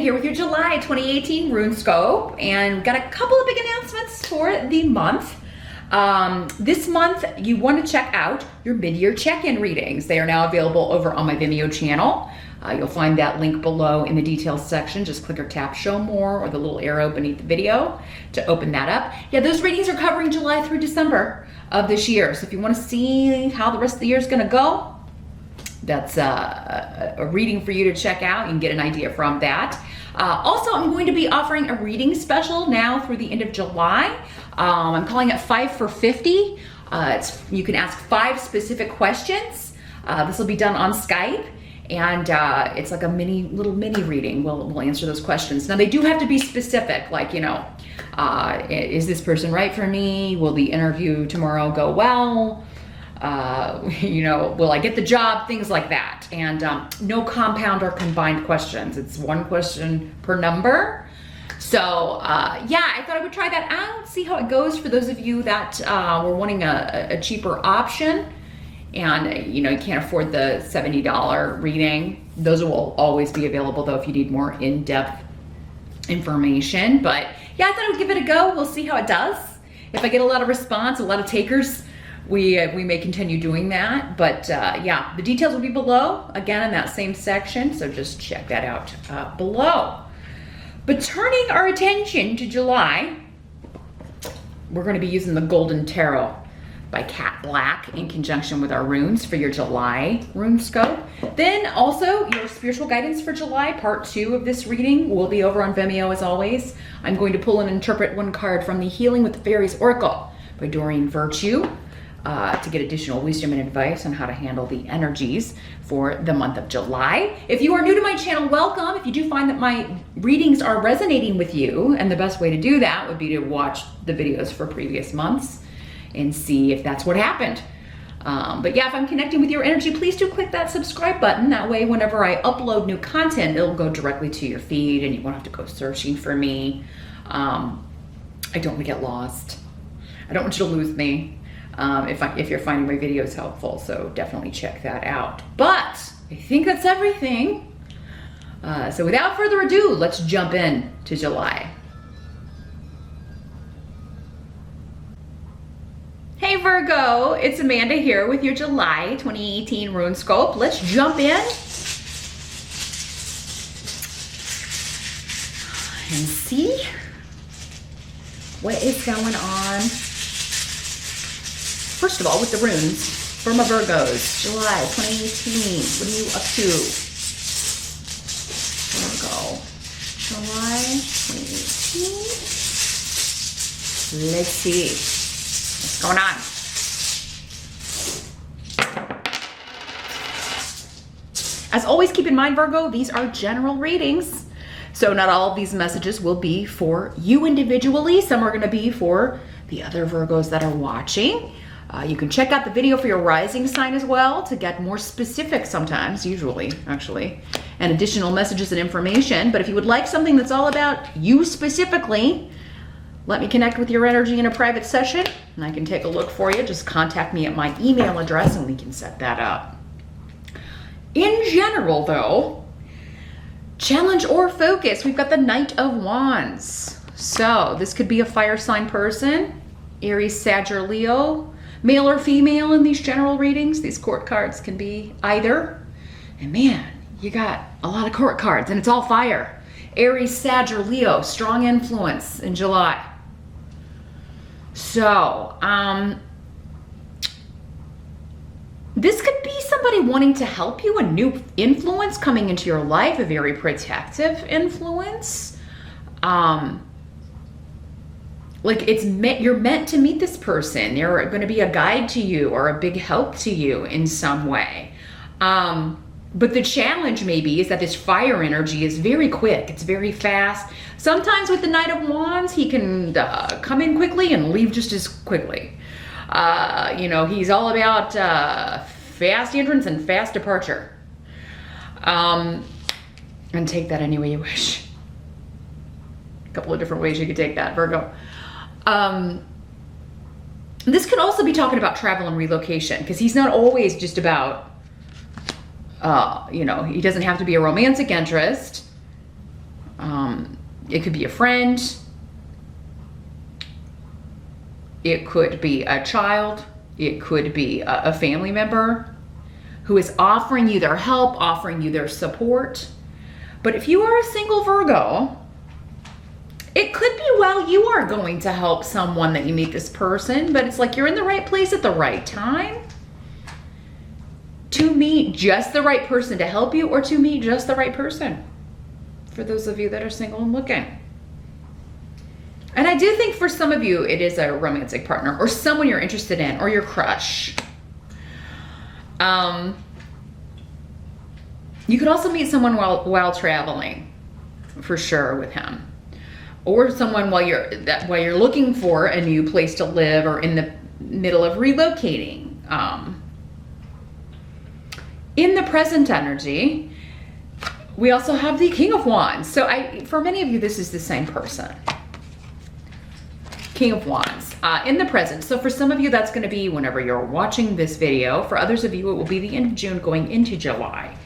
here with your July 2018 RuneScope, and got a couple of big announcements for the month. This month, you want to check out your mid-year check-in readings. They are now available over on my Vimeo channel. You'll find that link below in the details section. Just click or tap show more or the little arrow beneath the video to open that up. Yeah, those readings are covering July through December of this year. So if you want to see how the rest of the year is going to go, that's a reading for you to check out. You can get an idea from that. Also, I'm going to be offering a reading special now through the end of July. I'm calling it 5 for 50. You can ask 5 specific questions. This will be done on Skype, and it's like a little mini reading. We'll answer those questions. Now, they do have to be specific, like, is this person right for me? Will the interview tomorrow go well? Will I get the job? Things like that. And no compound or combined questions. It's one question per number. So yeah, I thought I would try that out, see how it goes for those of you that were wanting a cheaper option, and you can't afford the $70 reading. Those will always be available though if you need more in-depth information. But yeah, I thought I would give it a go. We'll see how it does. If I get a lot of response, a lot of takers, we may continue doing that. But yeah, the details will be below, again, in that same section, so just check that out below. But turning our attention to July, we're going to be using the Golden Tarot by Cat Black in conjunction with our runes for your July RuneScope. Then also your spiritual guidance for July, part 2 of this reading will be over on Vimeo as always. I'm going to pull and interpret one card from the Healing with the Fairies Oracle by Doreen Virtue to get additional wisdom and advice on how to handle the energies for the month of July. If you are new to my channel, welcome. If you do find that my readings are resonating with you, and the best way to do that would be to watch the videos for previous months and see if that's what happened. But yeah, if I'm connecting with your energy, please do click that subscribe button. That way, whenever I upload new content, it'll go directly to your feed and you won't have to go searching for me. I don't want to get lost. I don't want you to lose me. If you're finding my videos helpful, so definitely check that out. But I think that's everything. So without further ado, let's jump in to July. Hey Virgo, it's Amanda here with your July 2018 RuneScope. Let's jump in and see what is going on. First of all, with the runes for my Virgos, July 2018. What are you up to? Virgo, July 2018. Let's see what's going on. As always, keep in mind, Virgo, these are general readings. So not all of these messages will be for you individually. Some are going to be for the other Virgos that are watching. You can check out the video for your rising sign as well to get more specific sometimes, usually, actually, and additional messages and information. But if you would like something that's all about you specifically, let me connect with your energy in a private session, and I can take a look for you. Just contact me at my email address, and we can set that up. In general, though, challenge or focus, we've got the Knight of Wands. So this could be a fire sign person, Aries, Sag, or Leo. Male or female in these general readings. These court cards can be either. And man, you got a lot of court cards and it's all fire. Aries, Sag, or Leo, strong influence in July. So, this could be somebody wanting to help you, a new influence coming into your life, a very protective influence. Like you're meant to meet this person. They're going to be a guide to you or a big help to you in some way. But the challenge maybe is that this fire energy is very quick. It's very fast. Sometimes with the Knight of Wands, he can come in quickly and leave just as quickly. He's all about fast entrance and fast departure. And take that any way you wish. A couple of different ways you could take that, Virgo. This could also be talking about travel and relocation, because he's not always just about, he doesn't have to be a romantic interest. It could be a friend. It could be a child. It could be a family member who is offering you their help, offering you their support. But if you are a single Virgo, it could be, well, you are going to help someone that you meet this person, but it's like you're in the right place at the right time to meet just the right person to help you, or to meet just the right person for those of you that are single and looking. And I do think for some of you, it is a romantic partner or someone you're interested in, or your crush. You could also meet someone while traveling, for sure, with him. Or someone while you're looking for a new place to live, or in the middle of relocating. In the present energy, we also have the King of Wands. So for many of you, this is the same person. King of Wands in the present. So for some of you, that's going to be whenever you're watching this video. For others of you, it will be the end of June going into July.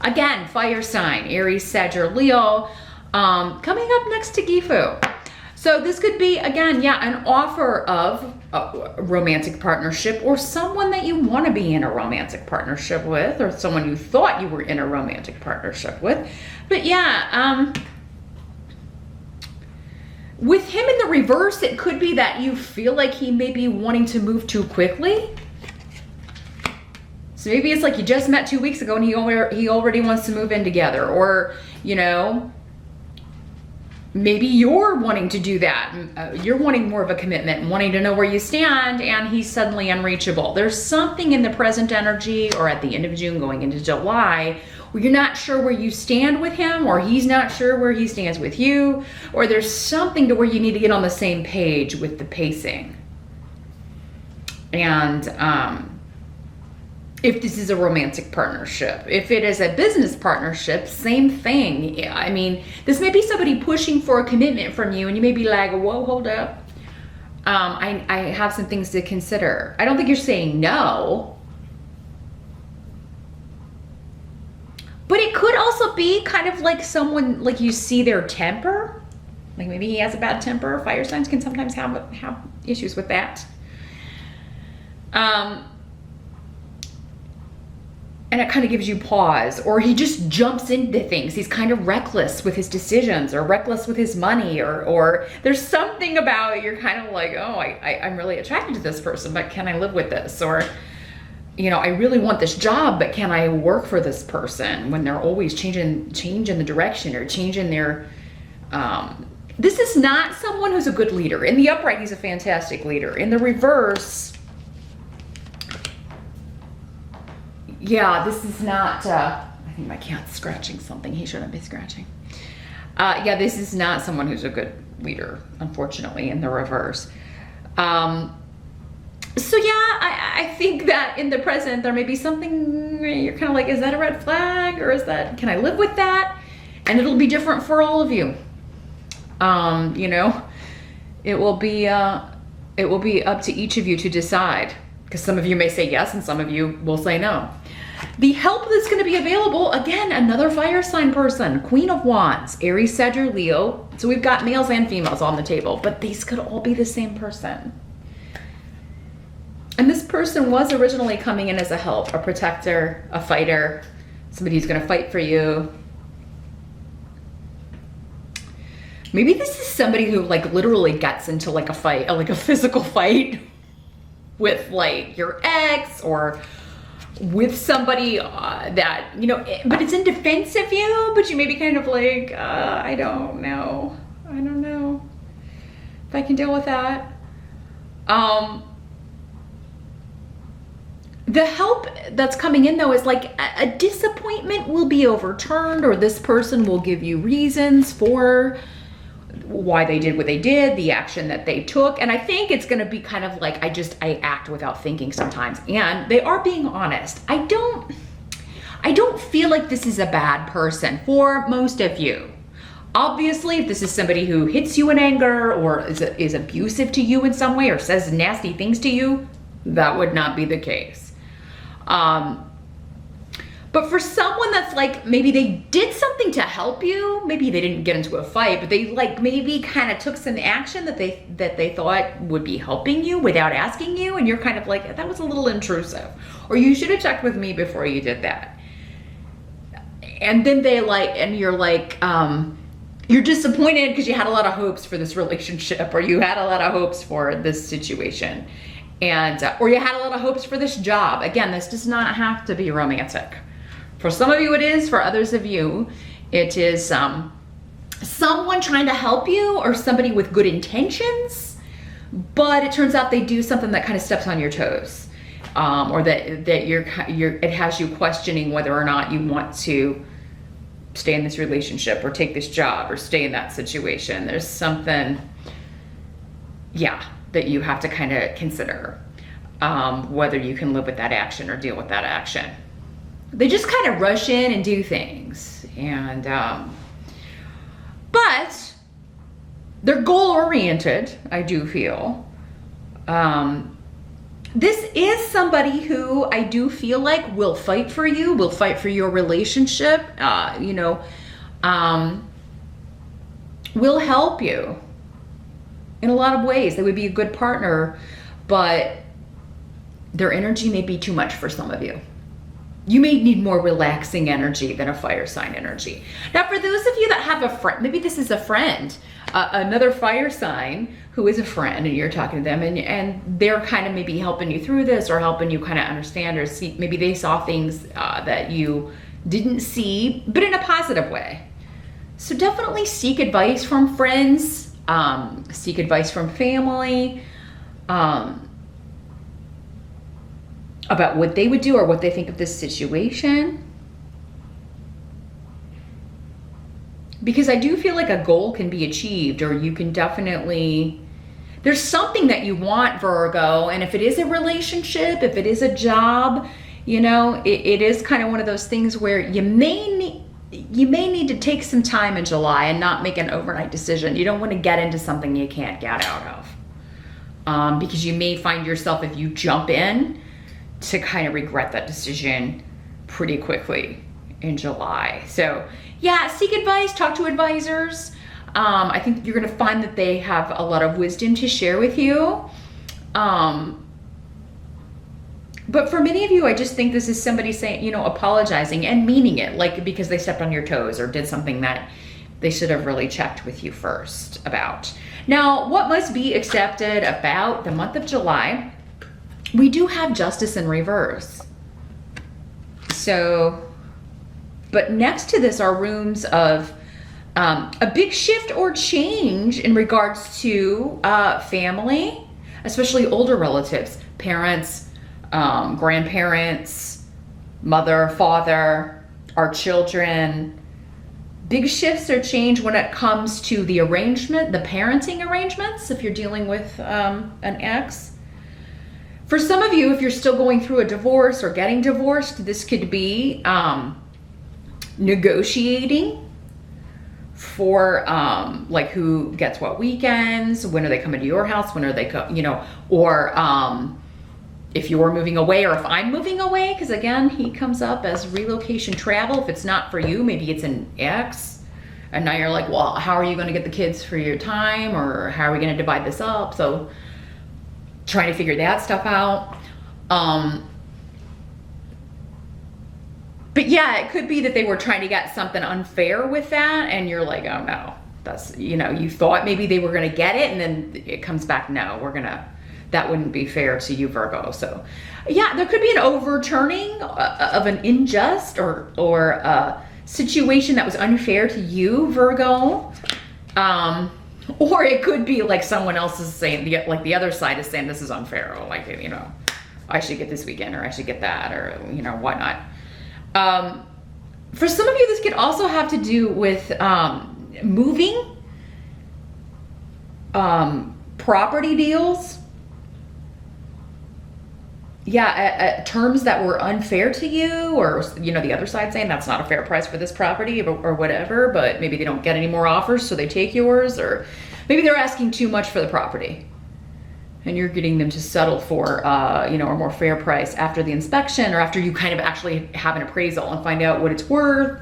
Again, fire sign, Aries, Sag, or Leo, coming up next to Gifu. So this could be, again, yeah, an offer of a romantic partnership, or someone that you want to be in a romantic partnership with, or someone you thought you were in a romantic partnership with. But yeah, with him in the reverse, it could be that you feel like he may be wanting to move too quickly. So maybe it's like you just met 2 weeks ago and he already wants to move in together, or, you know, maybe you're wanting to do that. You're wanting more of a commitment and wanting to know where you stand, and he's suddenly unreachable. There's something in the present energy, or at the end of June going into July, where you're not sure where you stand with him, or he's not sure where he stands with you, or there's something to where you need to get on the same page with the pacing. And if this is a romantic partnership, if it is a business partnership, same thing. I mean, this may be somebody pushing for a commitment from you, and you may be like, whoa, hold up. I have some things to consider. I don't think you're saying no. But it could also be kind of like someone, like you see their temper. Like maybe he has a bad temper. Fire signs can sometimes have issues with that. And it kind of gives you pause, or he just jumps into things. He's kind of reckless with his decisions, or reckless with his money, or there's something about it. You're kind of like, oh, I'm really attracted to this person, but can I live with this? Or, you know, I really want this job, but can I work for this person, when they're always changing the direction, or changing their, this is not someone who's a good leader. In the upright, he's a fantastic leader. In the reverse, yeah, this is not, I think my cat's scratching something he shouldn't be scratching. Yeah, this is not someone who's a good leader, unfortunately, in the reverse. So yeah, I think that in the present, there may be something you're kind of like, is that a red flag, or can I live with that? And it'll be different for all of you. You know, it will be up to each of you to decide, because some of you may say yes and some of you will say no. The help that's going to be available, again, another fire sign person, Queen of Wands, Aries, Sag, or Leo. So we've got males and females on the table, but these could all be the same person. And this person was originally coming in as a help, a protector, a fighter, somebody who's going to fight for you. Maybe this is somebody who like literally gets into like a fight, like a physical fight with like your ex, or with somebody that, you know, but it's in defense of you, but you may be kind of like, I don't know if I can deal with that. The help that's coming in though is like a disappointment will be overturned, or this person will give you reasons for why they did what they did, the action that they took. And I think it's going to be kind of like, I act without thinking sometimes. And they are being honest. I don't feel like this is a bad person for most of you. Obviously, if this is somebody who hits you in anger, or is abusive to you in some way, or says nasty things to you, that would not be the case. But But for someone that's like, maybe they did something to help you, maybe they didn't get into a fight, but they like maybe kind of took some action that they thought would be helping you without asking you, and you're kind of like, that was a little intrusive, or you should have checked with me before you did that. And then you're like, you're disappointed because you had a lot of hopes for this relationship, or you had a lot of hopes for this situation, and or you had a lot of hopes for this job. Again, this does not have to be romantic. For some of you it is, for others of you, it is someone trying to help you or somebody with good intentions, but it turns out they do something that kind of steps on your toes, or that it has you questioning whether or not you want to stay in this relationship or take this job or stay in that situation. There's something, that you have to kind of consider, whether you can live with that action or deal with that action. They just kind of rush in and do things, and but they're goal-oriented, I do feel. This is somebody who I do feel like will fight for you, will fight for your relationship, will help you in a lot of ways. They would be a good partner, but their energy may be too much for some of you. You may need more relaxing energy than a fire sign energy. Now, for those of you that have a friend, maybe this is a friend, another fire sign who is a friend, and you're talking to them, and they're kind of maybe helping you through this, or helping you kind of understand or see. Maybe they saw things that you didn't see, but in a positive way. So definitely seek advice from friends, seek advice from family, about what they would do or what they think of this situation. Because I do feel like a goal can be achieved, or you can definitely, there's something that you want, Virgo, and if it is a relationship, if it is a job, it is kind of one of those things where you may need to take some time in July and not make an overnight decision. You don't want to get into something you can't get out of, because you may find yourself, if you jump in, to kind of regret that decision pretty quickly in July. So seek advice, talk to advisors. I think you're going to find that they have a lot of wisdom to share with you. But for many of you, I just think this is somebody saying, apologizing and meaning it, like because they stepped on your toes or did something that they should have really checked with you first about. Now, what must be accepted about the month of July? We do have Justice in reverse. So, but next to this are runes of a big shift or change in regards to family, especially older relatives, parents, grandparents, mother, father, our children. Big shifts or change when it comes to the arrangement, the parenting arrangements, if you're dealing with an ex. For some of you, if you're still going through a divorce or getting divorced, this could be negotiating for like who gets what weekends, when are they coming to your house, when are they or if you're moving away, or if I'm moving away, because again, he comes up as relocation travel. If it's not for you, maybe it's an ex, and now you're like, well, how are you going to get the kids for your time, or how are we going to divide this up? So trying to figure that stuff out. But it could be that they were trying to get something unfair with that, and you're like, oh no, that's, you thought maybe they were going to get it, and then it comes back, no, that wouldn't be fair to you, Virgo. So there could be an overturning of an unjust or a situation that was unfair to you, Virgo. Or it could be like someone else is saying, like the other side is saying, this is unfair, or like, I should get this weekend, or I should get that, or whatnot. For some of you, this could also have to do with moving, property deals. Terms that were unfair to you, or the other side saying that's not a fair price for this property, or whatever, but maybe they don't get any more offers, so they take yours, or maybe they're asking too much for the property, and you're getting them to settle for, you know, a more fair price after the inspection, or after you kind of actually have an appraisal and find out what it's worth.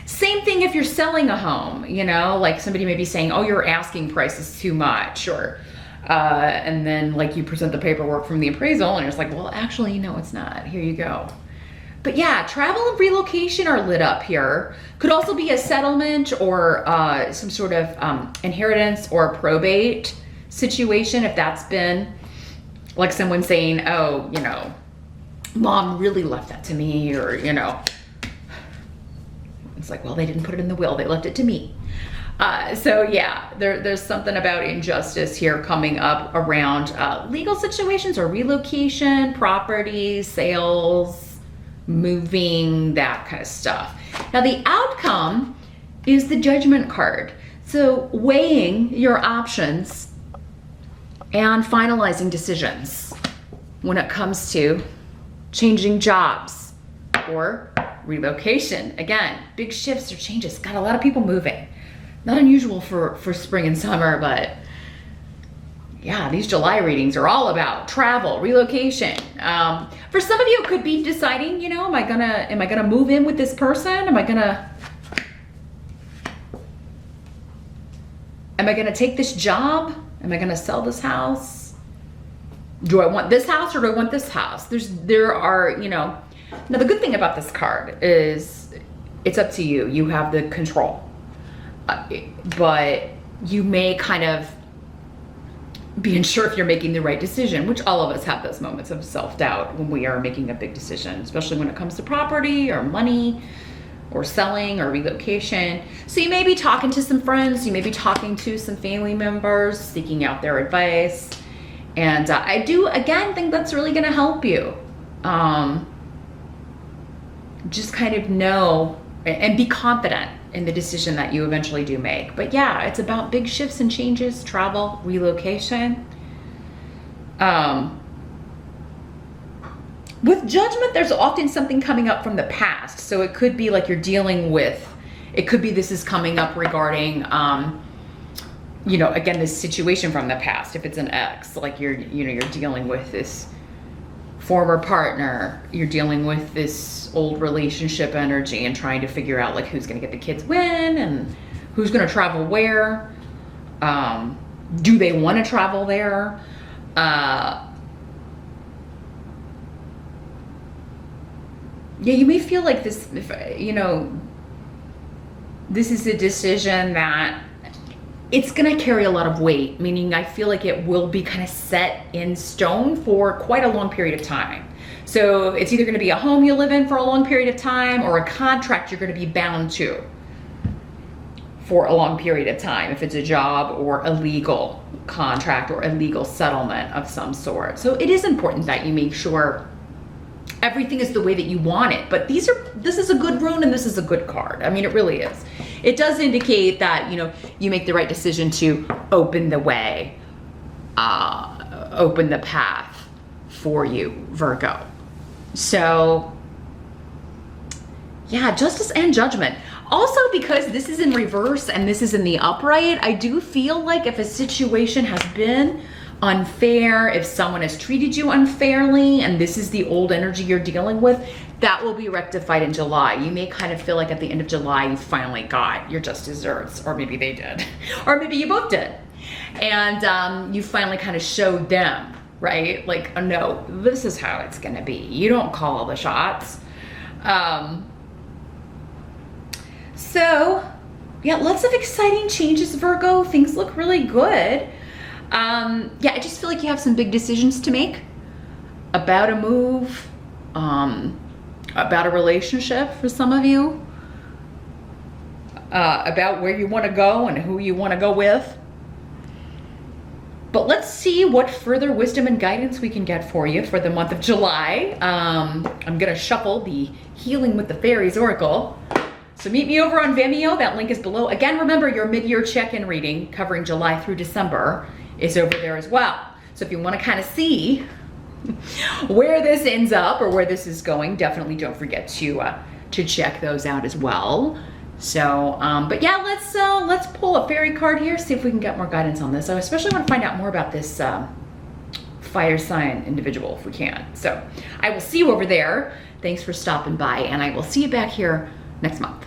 Same thing if you're selling a home, you know, like somebody may be saying, oh, your asking price is too much, or, and then like you present the paperwork from the appraisal and it's like, well, actually, no, it's not. Here you go. But yeah, travel and relocation are lit up here. Could also be a settlement or some sort of inheritance or probate situation, if that's been like someone saying, oh, you know, mom really left that to me, or, you know, it's like, well, they didn't put it in the will, they left it to me. So yeah, there's something about injustice here coming up around legal situations or relocation, property, sales, moving, that kind of stuff. Now the outcome is the Judgment card. So weighing your options and finalizing decisions when it comes to changing jobs or relocation. Again, big shifts or changes. Got a lot of people moving. Not unusual for spring and summer, but yeah, these July readings are all about travel, relocation. For some of you, it could be deciding, you know, am I gonna move in with this person? Am I gonna take this job? Am I gonna sell this house? Do I want this house or do I want this house? There are, you know, now the good thing about this card is it's up to you. You have the control. But you may kind of be unsure if you're making the right decision, which all of us have those moments of self-doubt when we are making a big decision, especially when it comes to property or money or selling or relocation. So you may be talking to some friends, you may be talking to some family members, seeking out their advice. And I do, again, think that's really gonna help you. Just kind of know and be confident in the decision that you eventually do make. But yeah, it's about big shifts and changes, travel, relocation. With Judgment, there's often something coming up from the past. So it could be like you're dealing with, it could be this is coming up regarding, you know, again, this situation from the past. If it's an ex, like you're dealing with this former partner, you're dealing with this old relationship energy and trying to figure out like who's gonna get the kids when and who's gonna travel where. Do they want to travel there? Yeah, you may feel like this, you know, this is a decision that it's gonna carry a lot of weight, meaning I feel like it will be kind of set in stone for quite a long period of time. So it's either gonna be a home you live in for a long period of time or a contract you're gonna be bound to for a long period of time, if it's a job or a legal contract or a legal settlement of some sort. So it is important that you make sure everything is the way that you want it. But this is a good rune and this is a good card. I mean, it really is. It does indicate that, you know, you make the right decision to open the way, open the path for you, Virgo. So yeah, justice and judgment. Also, because this is in reverse and this is in the upright, I do feel like if a situation has been unfair, if someone has treated you unfairly, and this is the old energy you're dealing with, that will be rectified in July. You may kind of feel like at the end of July, you finally got your just desserts, or maybe they did, or maybe you both did. And you finally kind of showed them, right? Like, oh, no, this is how it's gonna be. You don't call all the shots. So yeah, lots of exciting changes, Virgo. Things look really good. Yeah, I just feel like you have some big decisions to make about a move, about a relationship for some of you, about where you want to go and who you want to go with. But let's see what further wisdom and guidance we can get for you for the month of July. I'm gonna shuffle the Healing with the Fairies Oracle. So meet me over on Vimeo, that link is below. Again, remember your mid-year check-in reading covering July through December is over there as well. So if you want to kind of see where this ends up or where this is going, definitely don't forget to check those out as well. So, but yeah, let's pull a fairy card here, see if we can get more guidance on this. I especially want to find out more about this fire sign individual if we can. So I will see you over there. Thanks for stopping by, and I will see you back here next month.